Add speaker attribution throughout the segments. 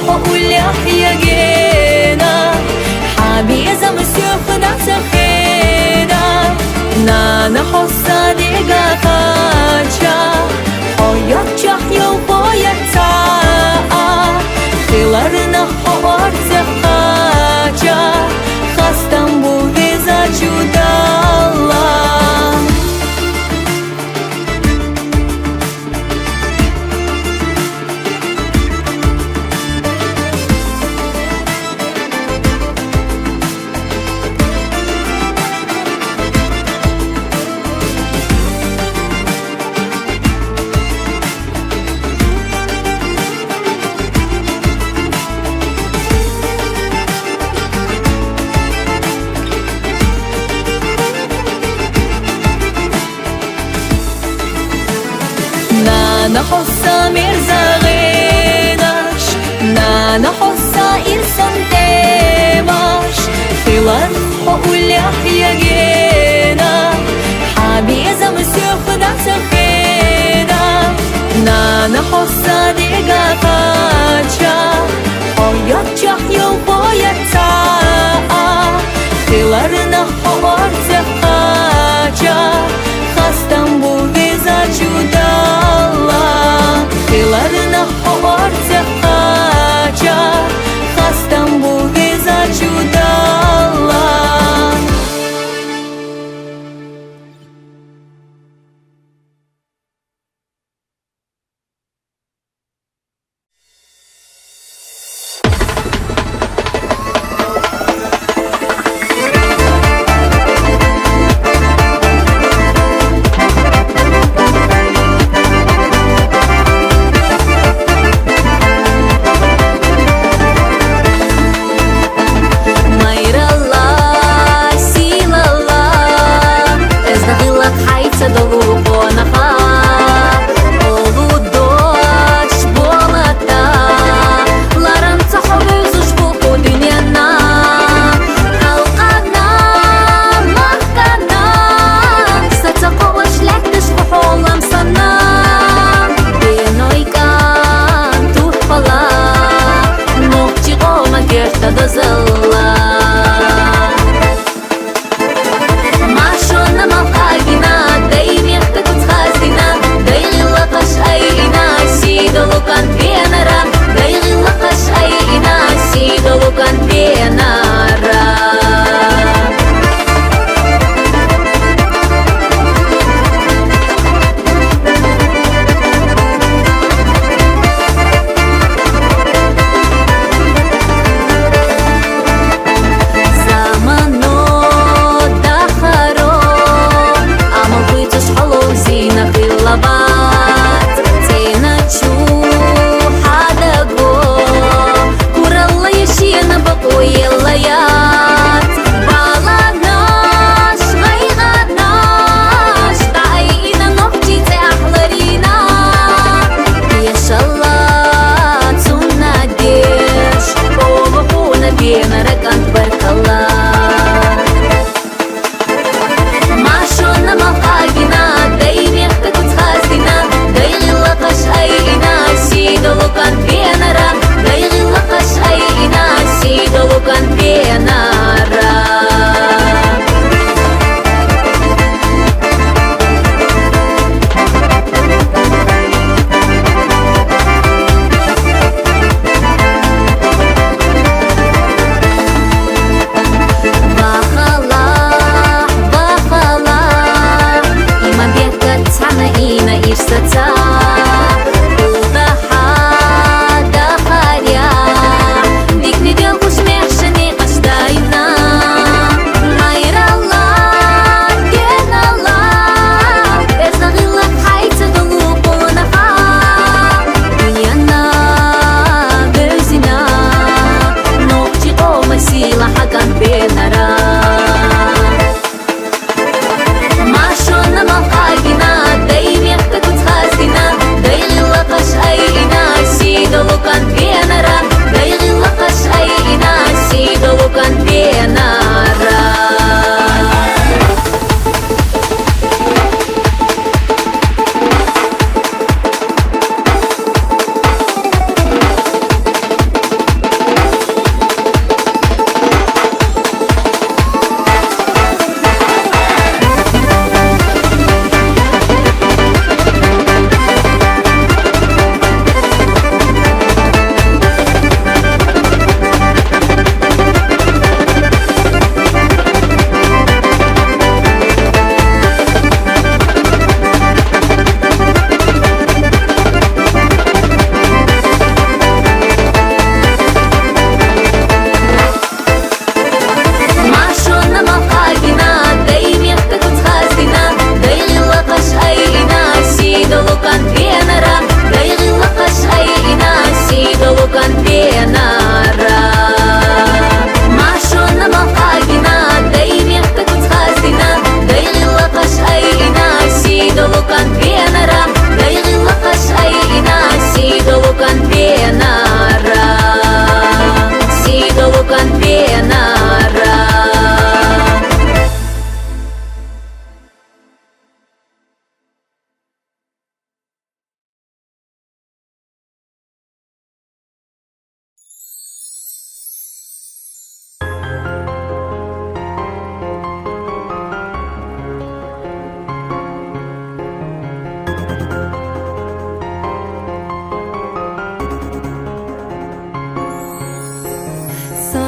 Speaker 1: وقول يحيى جينا حبيب mirzagidash nana hossa irson temash khilar ulyah yagena habiza musyukhda sakheda nana hossa diga qacha hayat chahyo boyatsa khilarna howarza qacha khastam bu viza judalla khilarna howarza qacha khastam bu viza judalla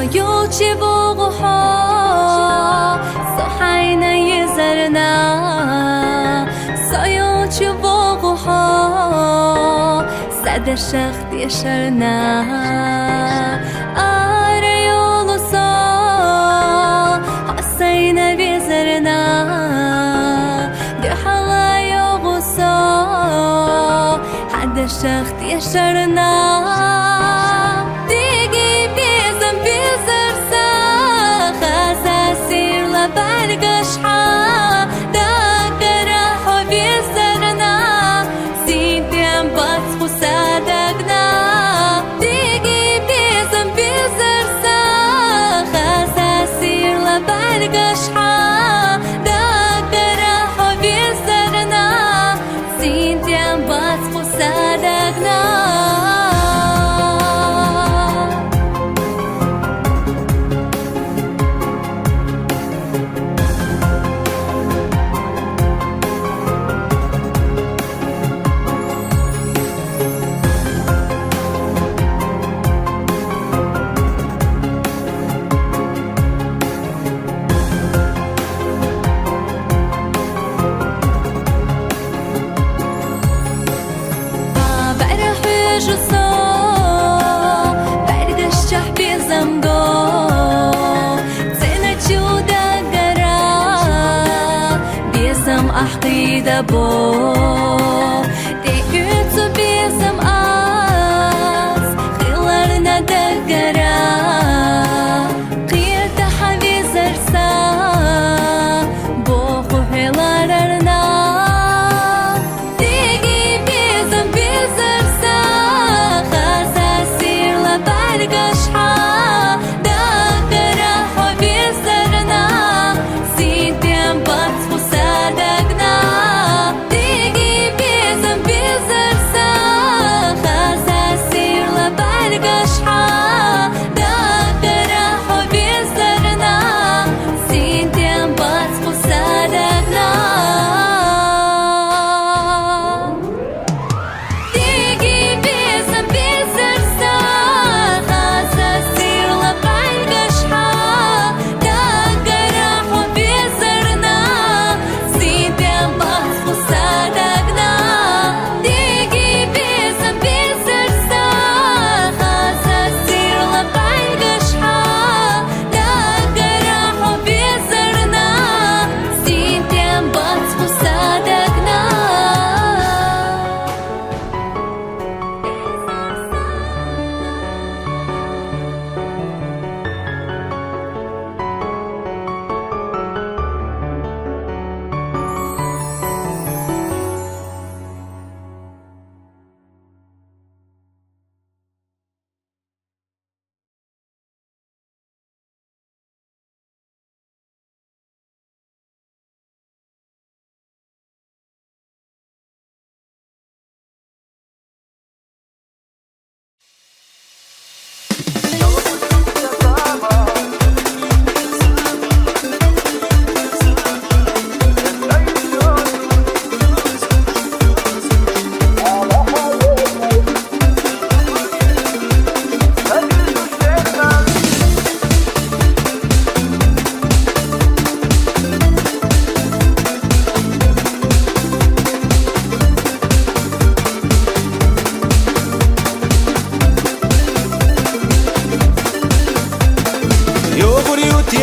Speaker 1: سایوچی بوغوها صحینا یزرنا سایوچی بوغوها سد شخت یشرنا آریولوسا حسینا بیزرنا دحلا یوغوسا حد شخت یشرنا أحقيد بو تيجي بيسم آس خيلرنا دقرا قيرت حبي زرسا بوخو هلارنا تيجي بيسم بيزرسا خاسا سير لبرقشحا دقرا حبي زرنا سيدين بطفو صدقنا تيجي بيزم بيزرسا خاسا سير لبرقشحا دقرا حبي زرنا سيدين بطفو صدقنا تيجي بيزم بيزرسا خاسا سير لبرقشحا دقرا حبي زرنا سيدين بطفو صدقنا تيجي بيزم بيزرسا خاسا سير لبرقشحا دقرا حبي زرنا سيدين بطفو صدقنا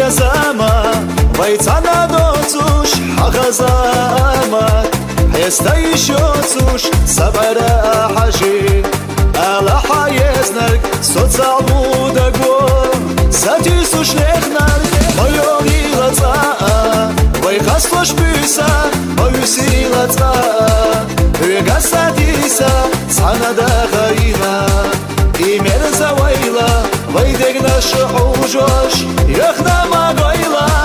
Speaker 2: يا زما ويتانا دوتوش حغزاما حيستيشوتوش سبرا حاجي على حيزنك صوت عبودك ساتيسوش نخنك ويوغي لطاء ويخصوش بيسا ويسي لطاء ويغسا ديسا صانا دخينا إيمير زويلا ويدقنا شحوجوش يخنا ما قيلا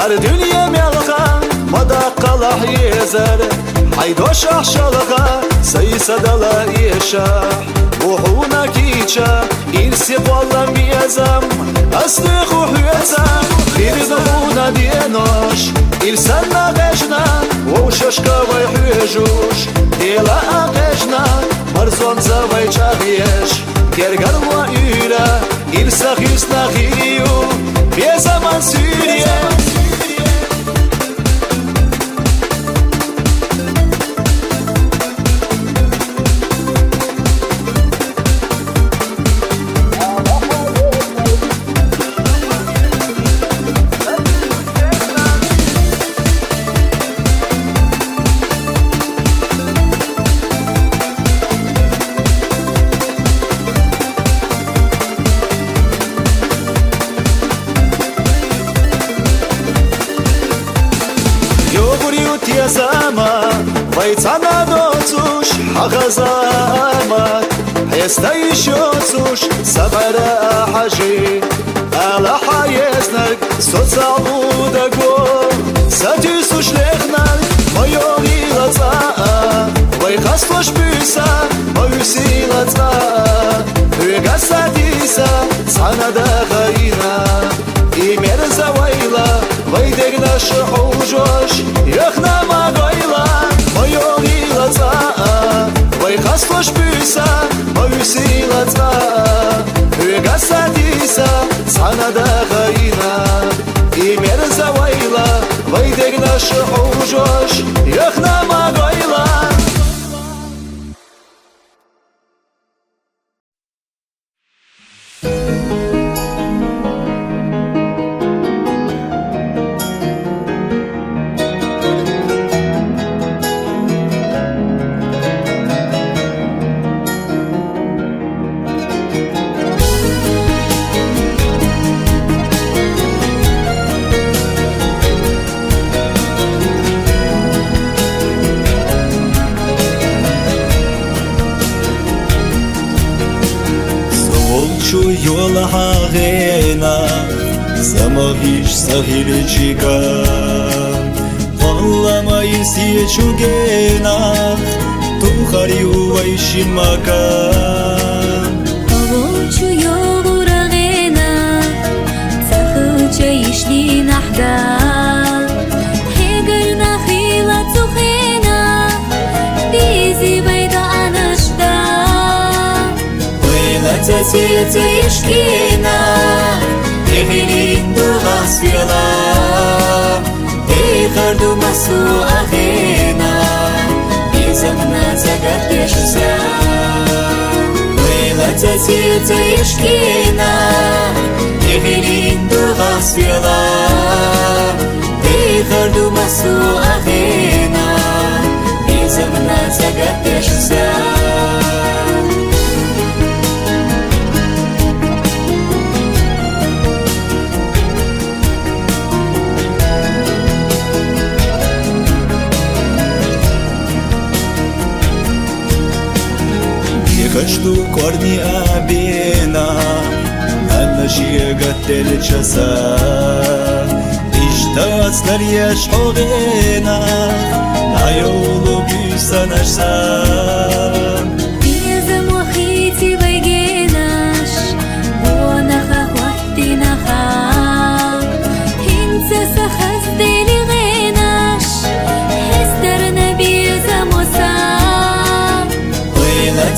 Speaker 2: هر دنیا ملقا مدق يزر حيدوش أحشالقا سيسدلا إيشا وحونا كيشا إرسي قوالا ميزم أصدقو حيزا لردونا دينوش إرسلنا غجنا وششكا ويحيجوش إلا أغجنا مرزون زوي چاغيش Gergar wa üra İrsa hüsna hiriyu Bir zaman Suriye Zama, вайцана доцуш, хагазама, Хеста еще цуш, сабара хажи, Ала хаезнак, соцалу даго, Садюсуш лехнак, мое лилаца, Вайхастош пюса, мою силаца, Хюга садиса, санада хаина, И мерза вайла, Вайдег наши хужош, Яхна магайла, мое лилаца, Вайхастош пюса, мою силаца, Хюга садиса, санада хаина, И мерза вайла, Вайдег наши хужош, Яхна магайла.
Speaker 3: Yola hagena Zamaghish sahilchika Vallamayis yechugena Tu khariu vaishimaka
Speaker 1: Avulchu yoguragena Tsakhcha yishni nahda Hegarna khila tukhena Bizi bayda anashda
Speaker 3: Tazita yishkina Ehilindu ghasfila Ekhardu masu akhina Bizamna zagat yashsa Wela tazita yishkina Ehilindu ghasfila Ekhardu masu akhina Bizamna zagat yashsa Качту корни абена Анашия гаттел часа Иштацлар яш огена Айолу бюсанашса
Speaker 1: Безам вахити вайгенаш Бонаха хваттинаха Хинца сахаздели генаш Хестерна безам оса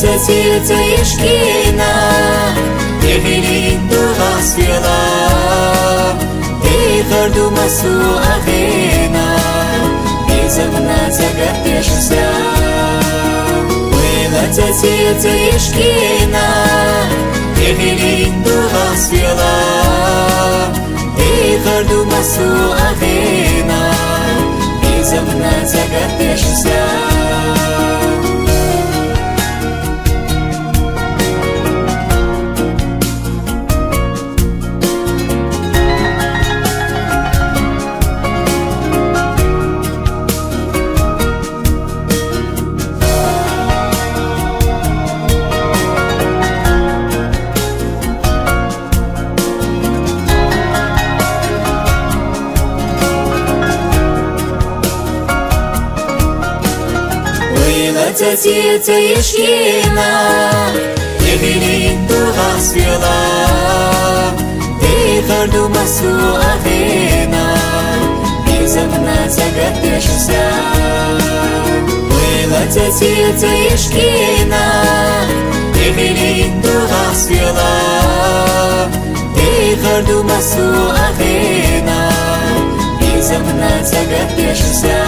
Speaker 3: Tazita yishkina Ehilindu ghasfila Ekhardu masu akhina Bizamna zagat yashsa Wela tazita yishkina Ehilindu ghasfila Ekhardu masu akhina Bizamna zagat yashsa Цаціця ішкіна, Євілінту гасвіла, Дихарду масу агина, Бізамна загадешся. Вила цаціця ішкіна, Євілінту гасвіла, Дихарду масу агина, Бізамна загадешся.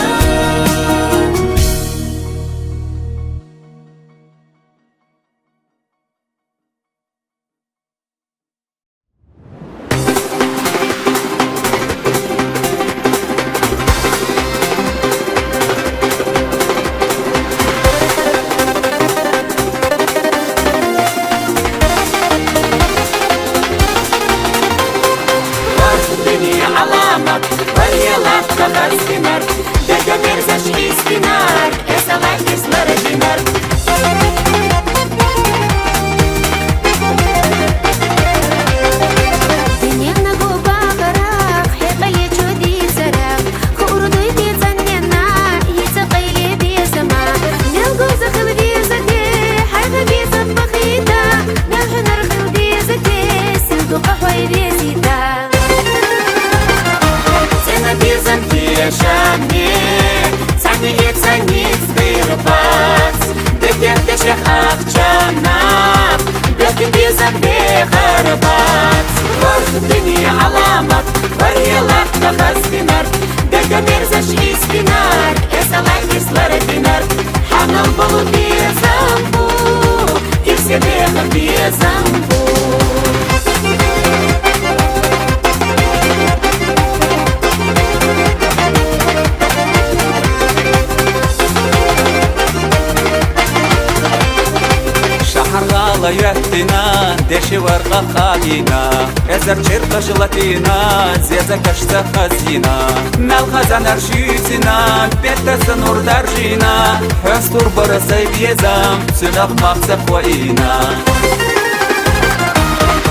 Speaker 4: يهتنا دشي ورقة خابينا ازر شرقة جلاتينا زيزة كشتا خزينا مال خزان ارشيتنا بيتا سنور دارجينا هستور برسي بيزام سنق مقصف وإينا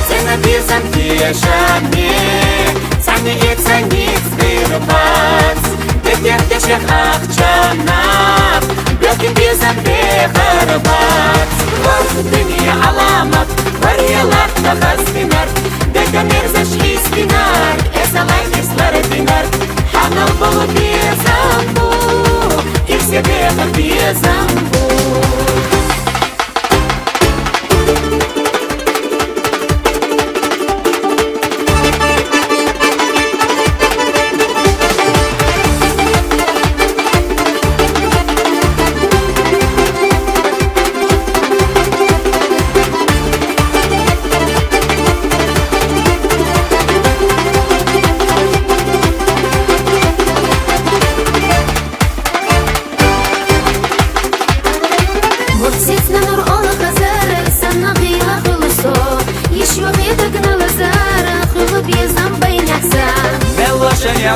Speaker 3: سنة بيزام تيشاني سعني إتسانيك سبيربات بديك تشيخ أخجانا بيوكي بيزام بخربات ورد الدنيا علامات وريالات تخزبينار دقا مرزش إسبينار إسالай إسلار دينار حمل بلو بيزامبو إفسي بيخ بيزامبو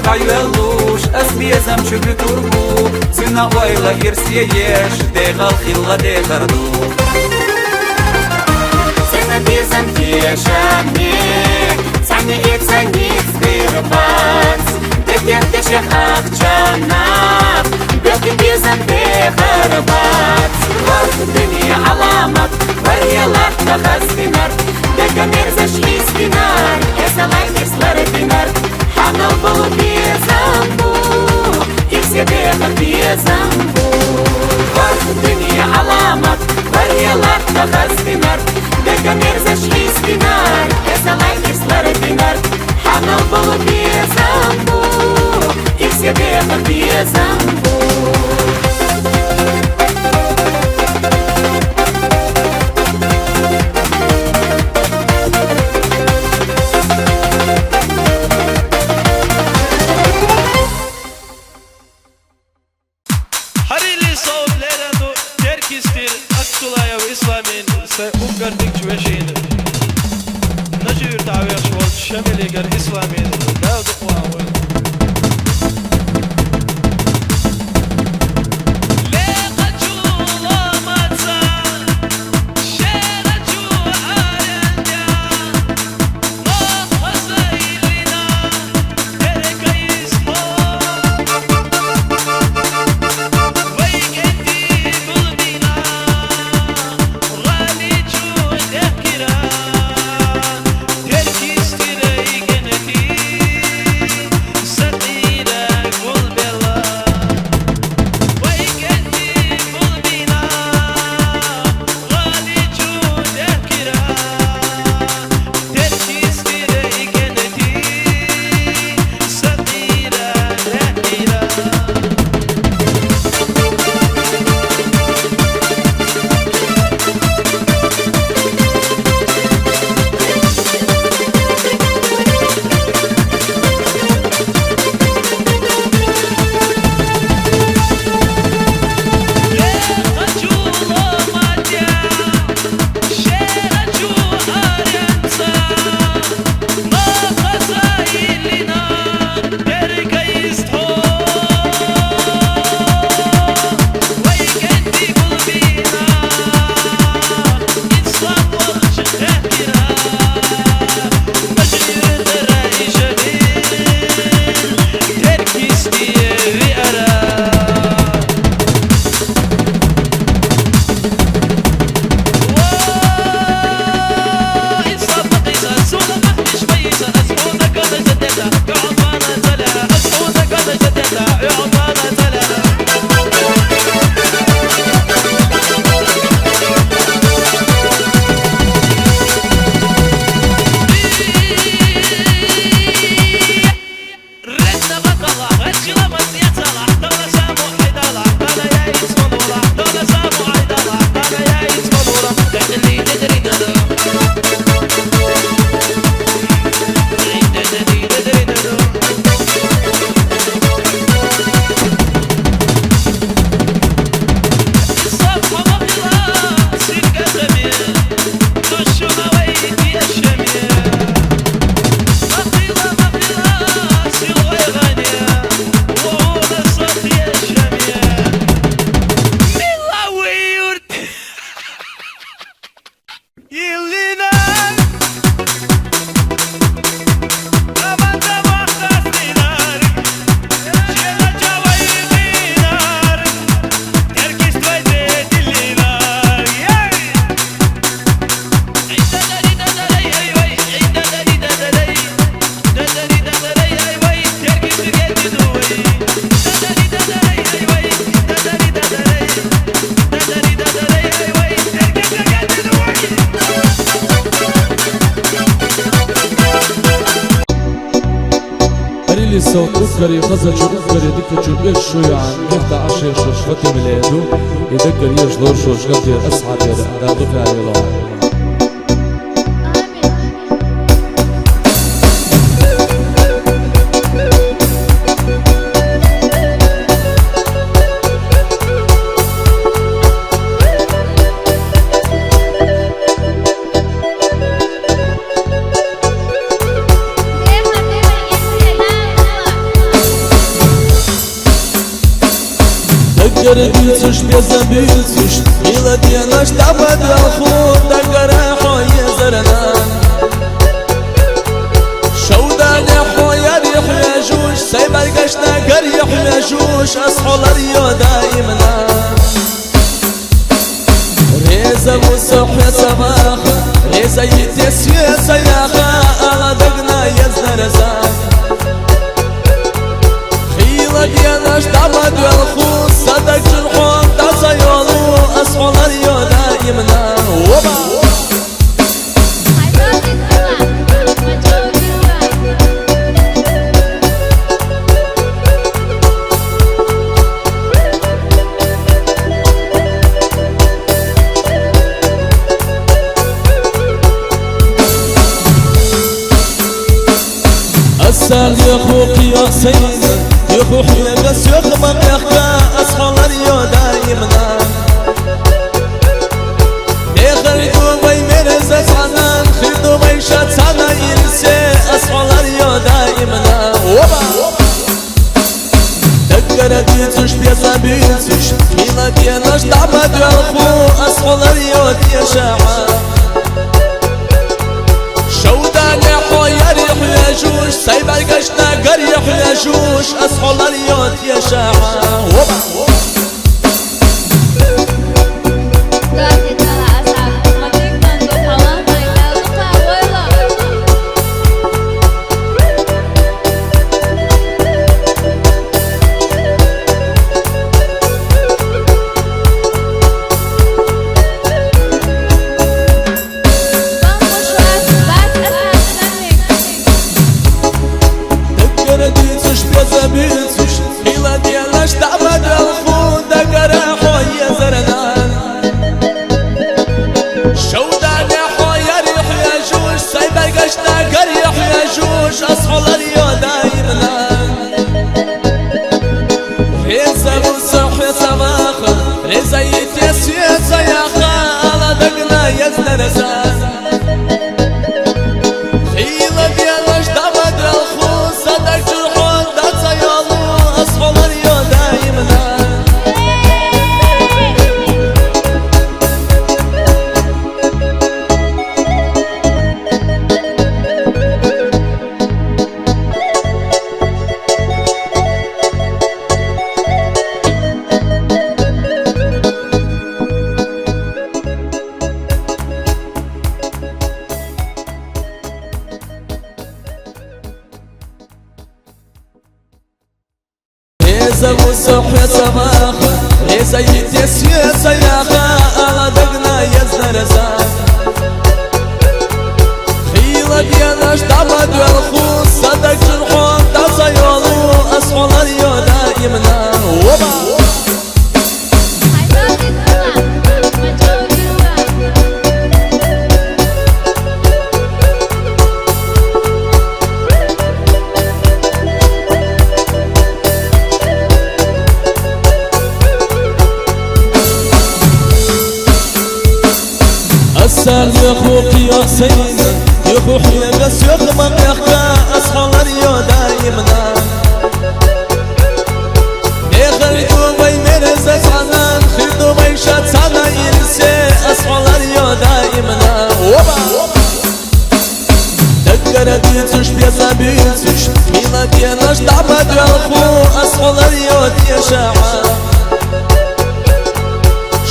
Speaker 4: قايلوش اسبيزم شبي تربو سنا وايلا يرسيش ديغال خيلا ديغردو
Speaker 3: سنا بيزم تيشاني سعني إتسانيك سبيربات دكير تشيخ أخجانا بيوكي بيزم بخربات ورد الدنيا علامات وريالات تخزبينار دكا مرزش إسبينار إسالай إسلار دينار حمل بلو بيزامبو إفسي بيخ بيزامبو ورد الدنيا علامات وريالات تخزبينار دكا مرزش إسبينار إسالай إسلار دينار حمل بلو بيزامبو إفسي بيخ بيزامبو
Speaker 2: الإسلامي لا تقوى صوت أفكري خزة شو أفكري دكة شو إيش شو يعني قلت عشي شو شغلتي مليدو يدقر يجلور شو شغلتي أصحاب يدا دا دفع يلا
Speaker 5: Билцуш, беза билцуш, милодия наш табад алхун, да гора хоя зарана. Шауда не хоя рих яжуш, сайбар гашна гар рих яжуш, асхолар йо даимна. Реза вусох я самах, реза йите свет саяха, ала дагна язна разах. Милодия наш табад алхун, صدق جرحون تصيولو أصحول اليودا يمنا وبا السال يا خوكي يا سيد يا خوحي يا بس يا خمق يا خا أصحول اليودا يمنا خردو بي مرزة سنان خردو بي شاد سنة يرسي أصحول اليودا يمنا وبا دكرة بيتوش بيزا بيتوش ميلا ديناش تعبد يالخو أصحول اليود يشاعة شودان يحو يريح يجوش سايبر قشنا قريح يجوش أصحول اليود يشاعة وبا أصحول اليودا يمنا ريزا وصح يا سماخة ريزا يتسويت زياخة على دقنا يزنا رزان خيلة ديالش دمد الخو صدق جرحون دا تيالو أصحول اليودا يمنا ريزا وصح يا سماخة ريزا يتسويت زياخة على دقنا يزنا رزان خيلة ديناش تعبد يالخو صدق جرحون تصيولو أصحول اليودا يمنا وبا السال يا خوكي يا سيد يا خوحي يا بس يا خمق يا خا أصحول اليودا يمنا خردو بي مرزة سنان خردو بي شاد سنة يرسي أصحول اليودا يمنا وبا دكرة بيتوش بيزا بيتوش ميلا ديناش تعبد يالخو أصحول اليود يشاعة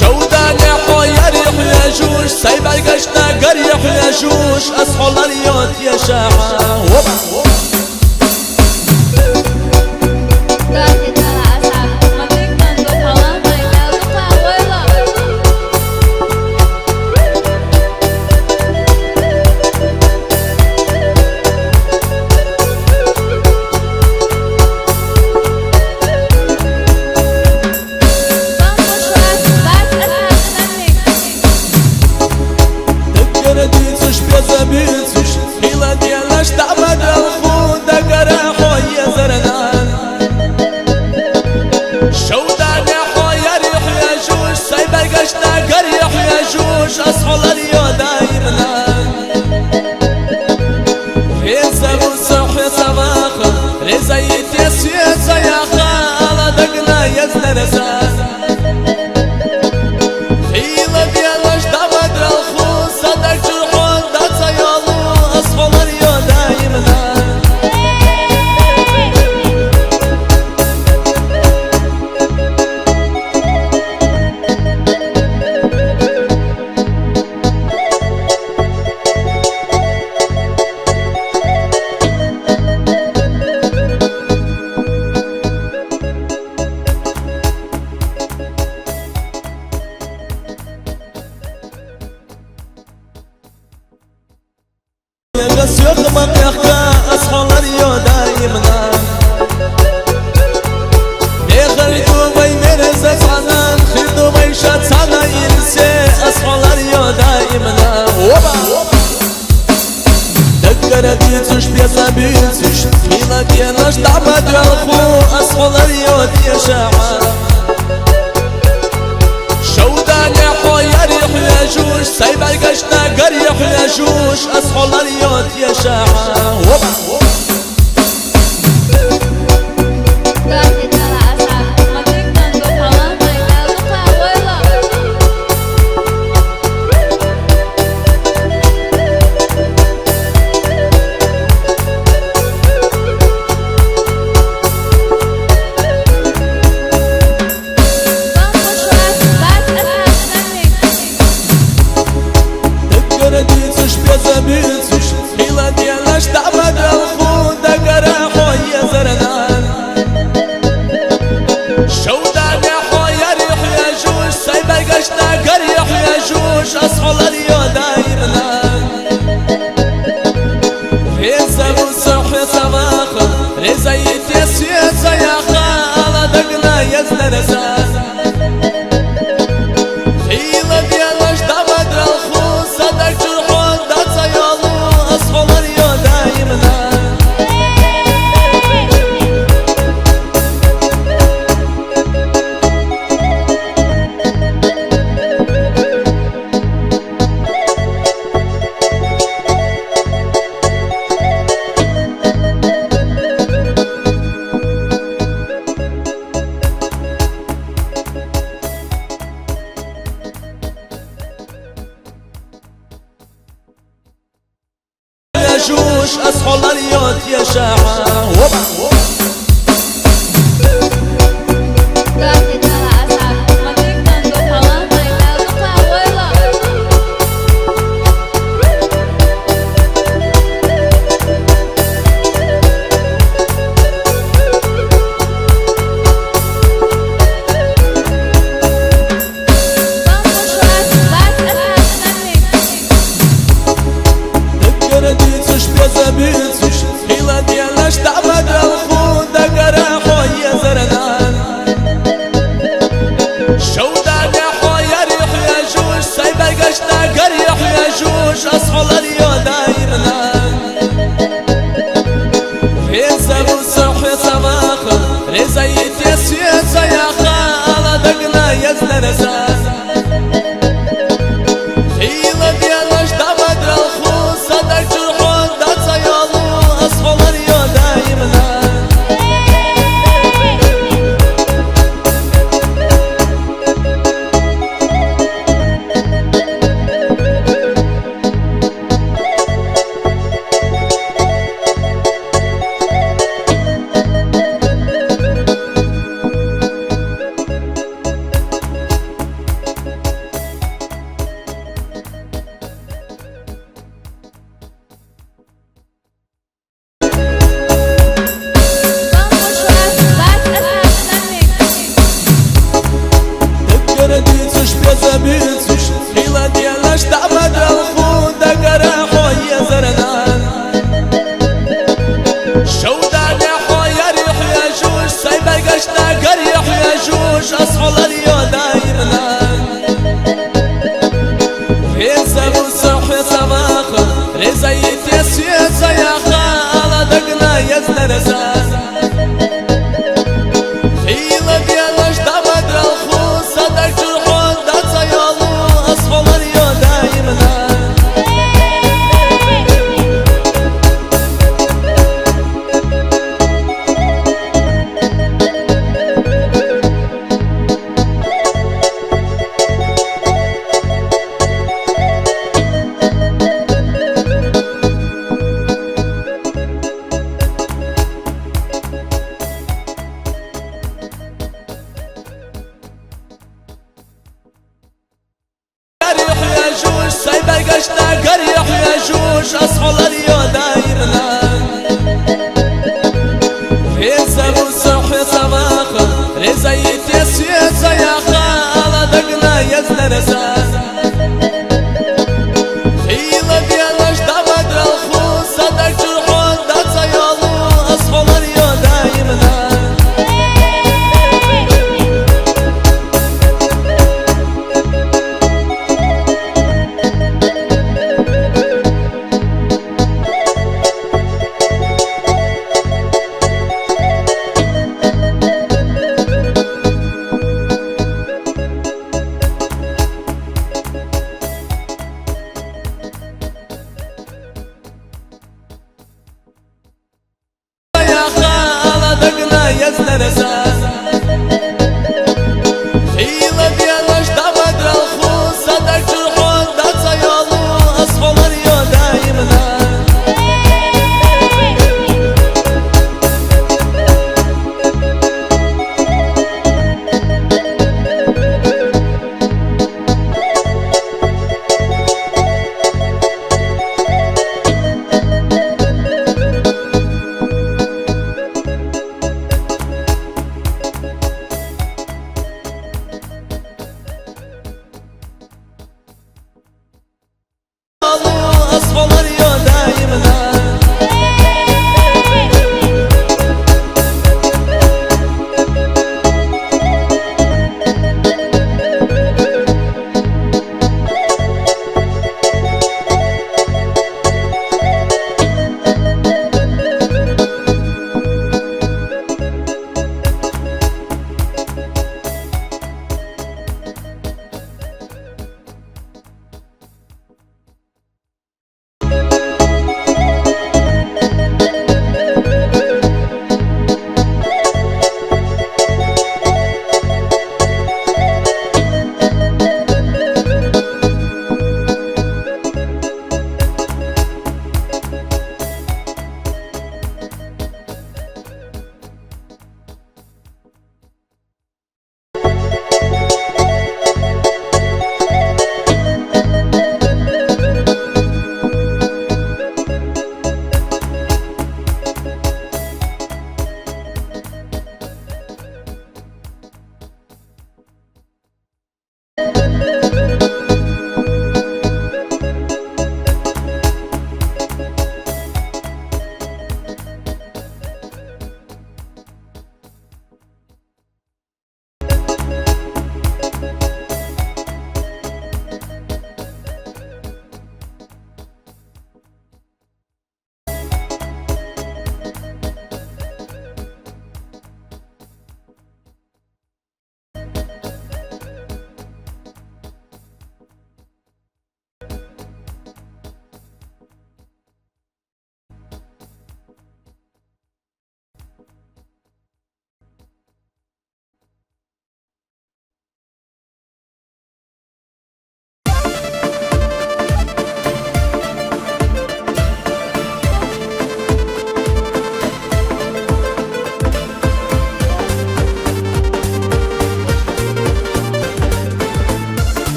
Speaker 5: شودان يحو يريح يجوش سايبر قشنا قريح يجوش أصحول اليود يشاعة وبا ديناش دعبد الخو أصحول اليوت يا شاعر شودان يا حويا ريح يا جوش سايب القشنا قريح يا جوش أصحول اليوت يا شاعر جوش أصحول اليوت يا شاعر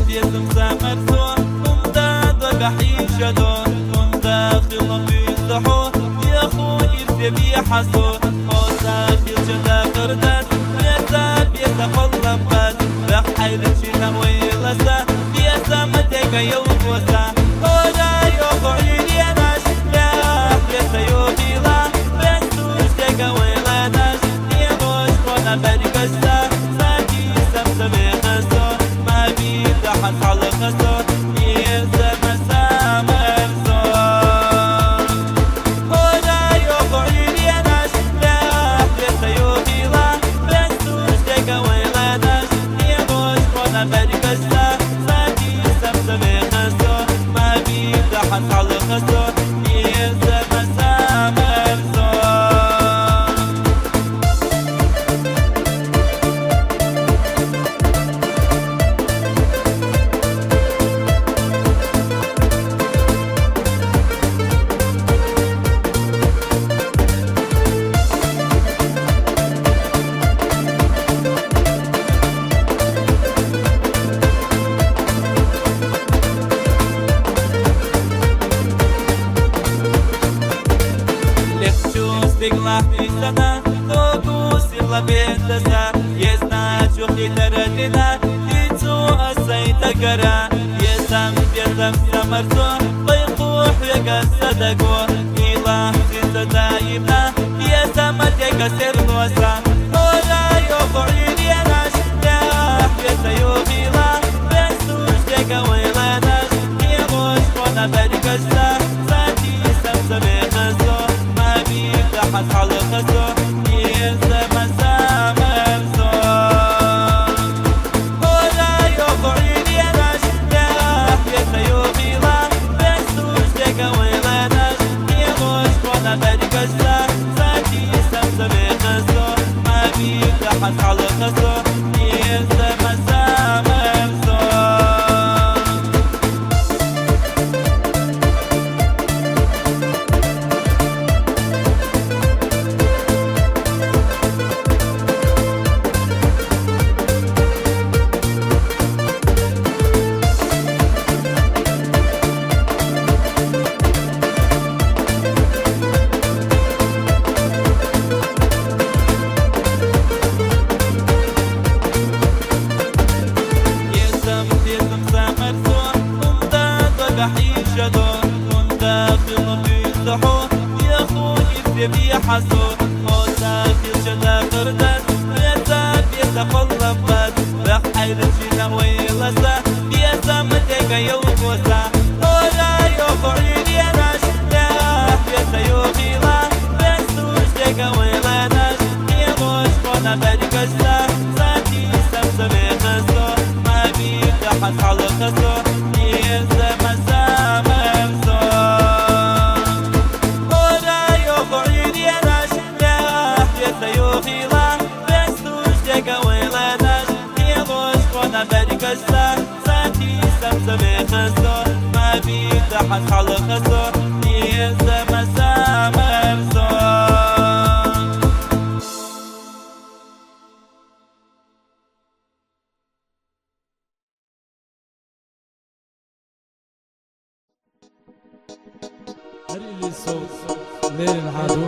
Speaker 4: بيزم سامرتو ومداد بحيشدو ومداخل بيزحو يا خوي في حسو وساخي جدا قردات بيزا بيتقلب بات بحيل شنا ويلسا بيزا متك يوقوسا ولا يوقعي ليناش لا بيزا يوغيلا بيزوش تك ويلاناش يبوش كونا برقشتا ساكي سمسا بيخسو ما بيتحس على خسو يزا مسامر زو ولا يوقعي ليناش لا بيزا يوغيلا بيزوش تك ويلاناش يبوش كونا برقشتا ساكي سمسا بيخسو ما بيتحس على خسو يزا مسامر زو Стигла писана, то сила бедаса, езна чухи тарадина, ицу асайта гара, езам бедам самарто, байхух яга садаго, ила хита даимна, езам атека серноса, ора йохуи лианаш, ля хита йохила, бесуш тека вайланаш, ебош кона барикаса, сати самса бехасо, حس على خسو يزا مسامر زو ولا يوقعي ليناش لا يزا يوغيلا بسوش تكا ويلاناش يغوش كونا برقشتا ساكي سمسا بخسو ما بيبدا حس على خسو يزا مسامر زو حسو وساكي جدا قردات بيزا بيتقلب بات بحيل شنا ويلسا بيزا متك يوقوسا ولا يوقعي ليناش لا بيزا يوغيلا بسوش تك ويلاناش يغوش كونا برقشتا ساكي سمسا بخسو ما بيبدا حس على خسو يزا مسامر زو برقشتا ساكي سمسا بخسو ما بيبدا حس على خسو يزا مسامر زو
Speaker 2: هري اللي صوت ليل العادو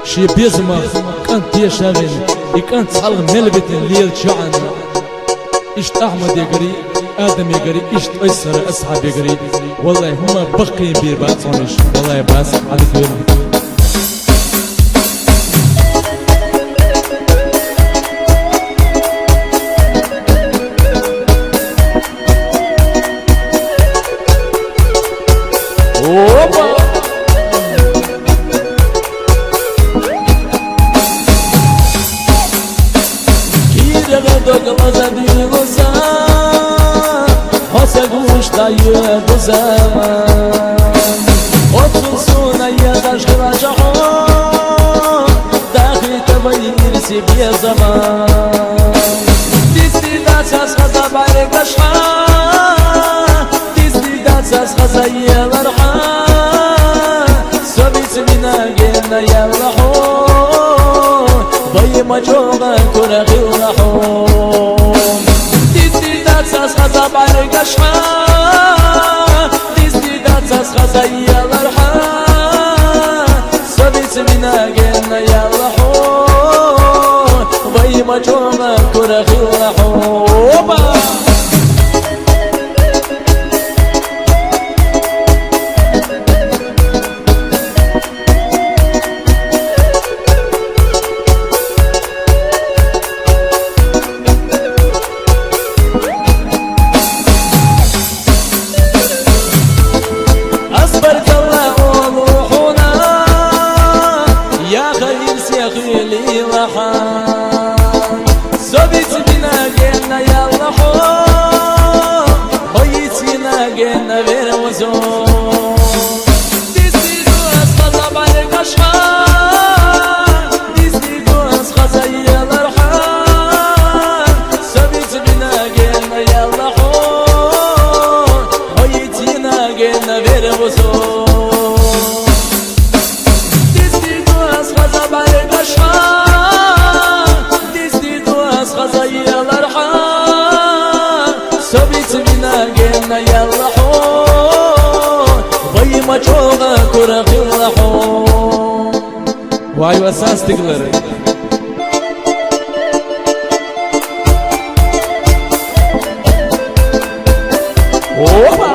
Speaker 2: شي بيزما كانت يشاغل يكانت صالغ ملبت الليل شعن اشت احمد يقري ادم يقري اشت ايسر اصحاب يقري والله هما بقين بيربات صونش والله باس عدد ويرم
Speaker 5: zaman Otursun ayadaş kıracağım Dahi tabayir sibiye zaman Dizdidat saz kaza bayrak taşha Dizdidat saz kaza yelar ha Sabit mina gena yallahu Bayma çoğun kura khillahu Dizdidat داتساس خزا بارگشها دیستی داتساس خزا یالرها سبیت مناگن یالحو وی مجوما کرخلحو
Speaker 2: Vay vasas tigleri Opa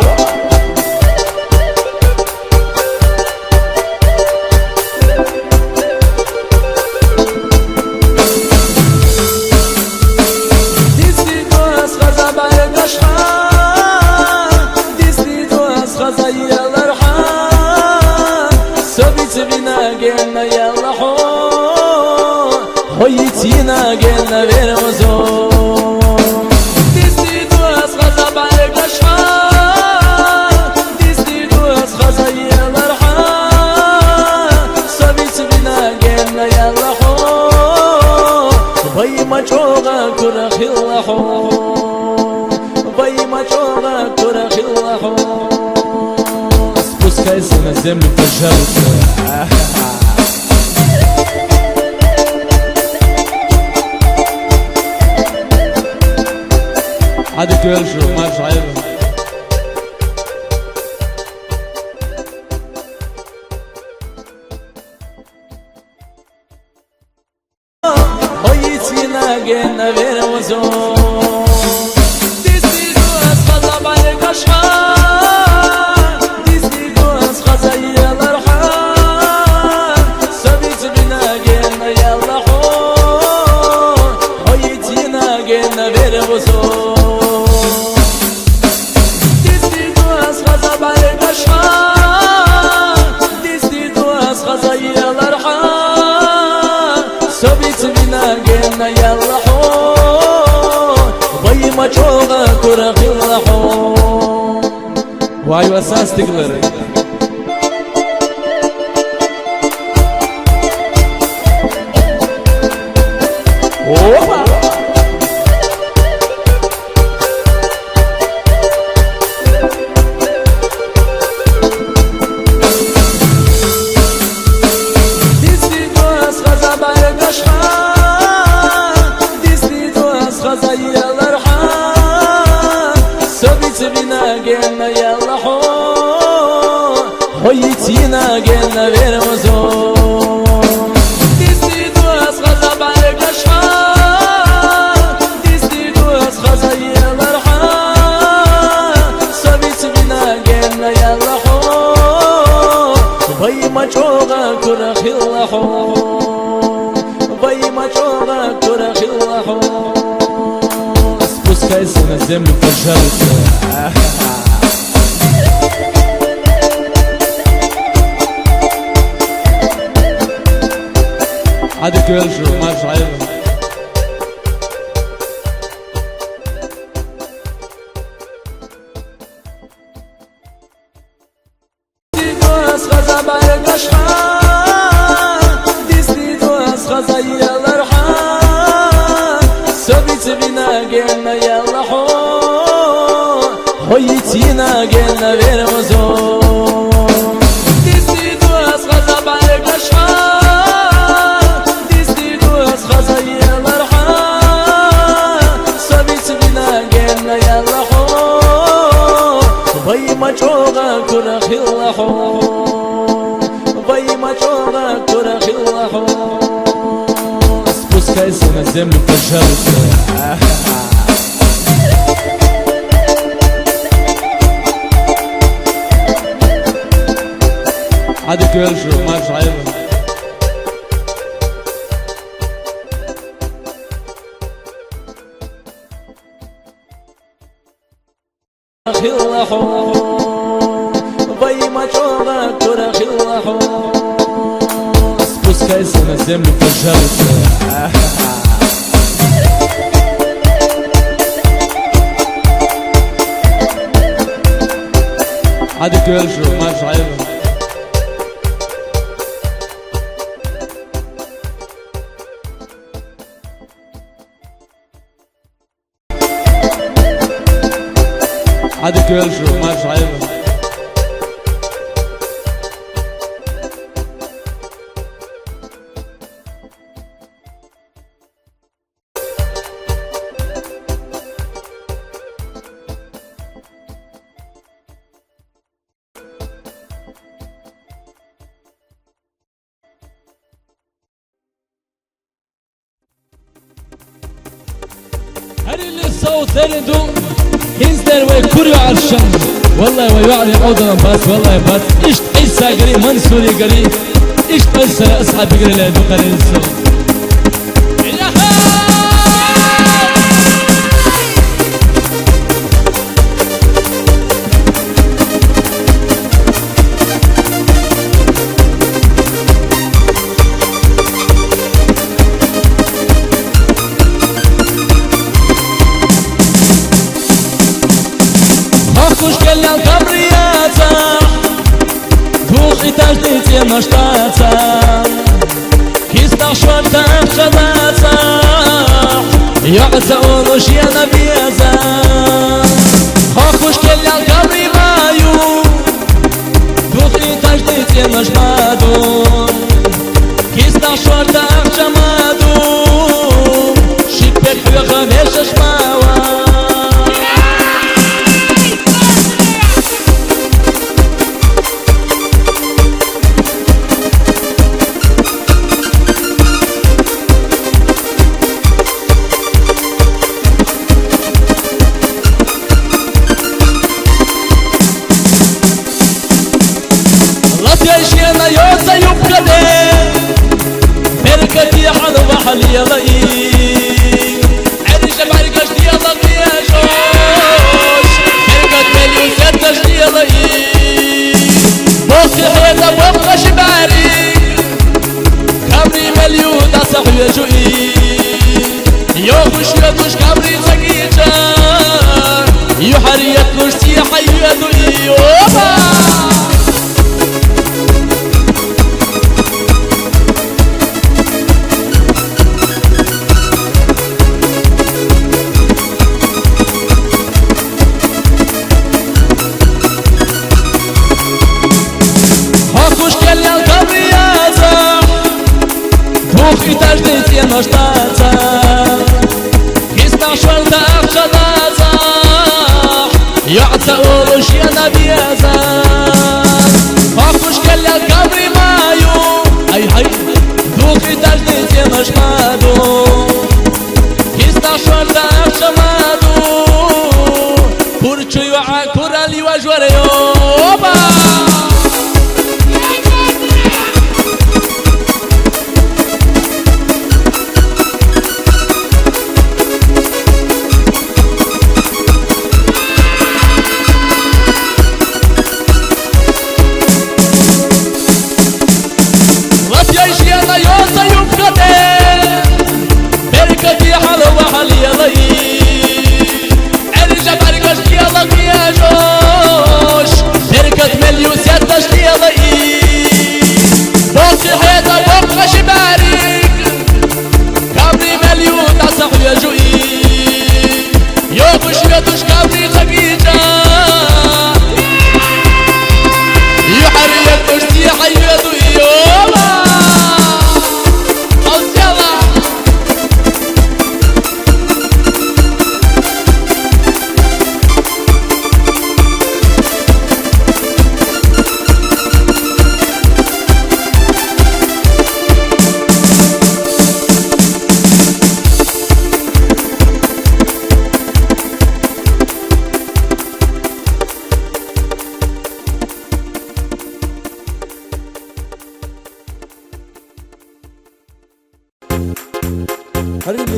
Speaker 5: Disti doas khaza bargashha Disti doas khaza yalarha Sabit binagen yallahu Hoyitina gen vermozo Disti doas khaza bargashha Disti doas khaza yalarha Sabit binagen yallahu Vay machoga kurkhillahu Vay machoga kurkhillahu
Speaker 2: Спускайся на землю, пожалуйста عادي كوالشو ما شعيبه
Speaker 5: Hoyitina gen vermozo Disti doas khaza bargashha Disti doas khaza yalarha Sabit binagen yallahu Hoyitina gen vermozo Disti doas khaza bargashha Disti doas khaza yalarha Sabit binagen yallahu Vay machoga kurkhillahu
Speaker 2: Vay vasas tigleri
Speaker 5: Opa Disti doas khaza bargashha Disti doas khaza yalarha Sabit binagen yallahu Hoyitina gen vermozo Disti doas khaza bargashha Disti doas khaza yalarha Sabit binagen yallahu Vay machoga kurkhillahu Vay machoga kurkhillahu
Speaker 2: Спускайся на землю, пожалуйста عادي كوالشو ما شعيبه
Speaker 5: Disti doas khaza bargashha Disti doas khaza yalarha Sabit binagen yallahu Hoyitina gen vermozo Disti doas khaza bargashha Disti doas khaza yalarha Sabit binagen yallahu ما جوغا كرا خلحو باي ما جوغا كرا خلحو
Speaker 2: Спускайся на землю, пожалуйста. عادي كيرجو ما عيبه.
Speaker 5: خلحو باي ما جوغا كرا خلحو
Speaker 2: Спускайся на землю, пожалуйста. عادي كيرجو ما عيبه. عادي كيرجو ما عيبه. هل اللي الصوت ثالثو هنزدر ويكوريو عرشان والله ويوعلي عودنا باس والله باس اشت عيسى قري منصوري قري اشت عيسى اصحابي قري لا يدوق علي الصوت
Speaker 5: Кушкелял кабрияца двухэтажный тема штаца Кистах швартах шадаца Яца он уж я навеза Кушкелял кабриваю двухэтажный тема шмаду Кистах швартах шамаду Шипек веха веша шмава يوزا يبكدي بركتي حلو بحل يلاقي عرش بعركش دي يلاقي يا جوش بركت مليون ستش دي يلاقي بوكي حيطة بوكا شباري كابري مليون تصح يا جوي يوخش يدوش كابري زكيجا يحري يدوش سيحة يدوي اوبا Двухэтажный тема штаца Кистах швартах шадаца Яца улуш я навеза Кушкеля кабри маю Ай-хай Двухэтажный тема шмаду Кистах швартах шамаду Курчу юа курали важварео Оба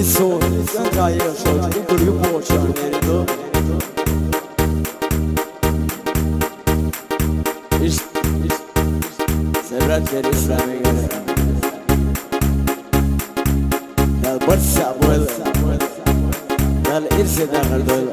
Speaker 6: Isso, cantar eu sou de Rio Poxa, Nerido. Sebrat Feris Ramegere. Dal Barça Abuel. Dal Irse Dagardol.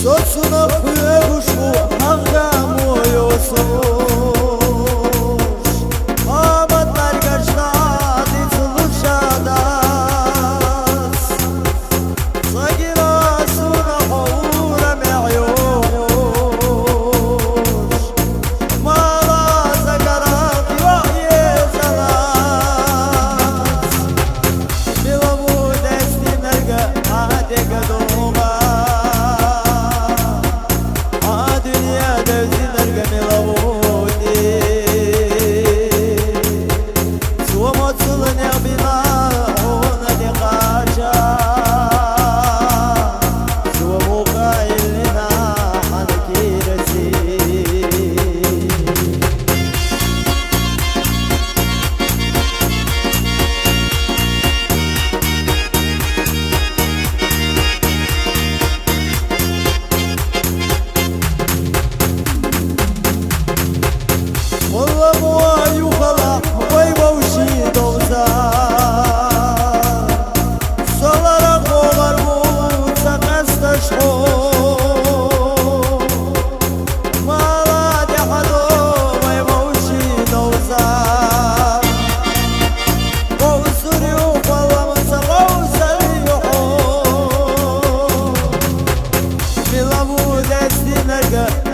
Speaker 6: Sosuna kuyuşu hakamu yosuş Amatlar kaçta ditsuluşadas Sagira suna hoğura me'yuş Mala zakarat yuhye salas Bilavu destinerge adega doğma Destinerge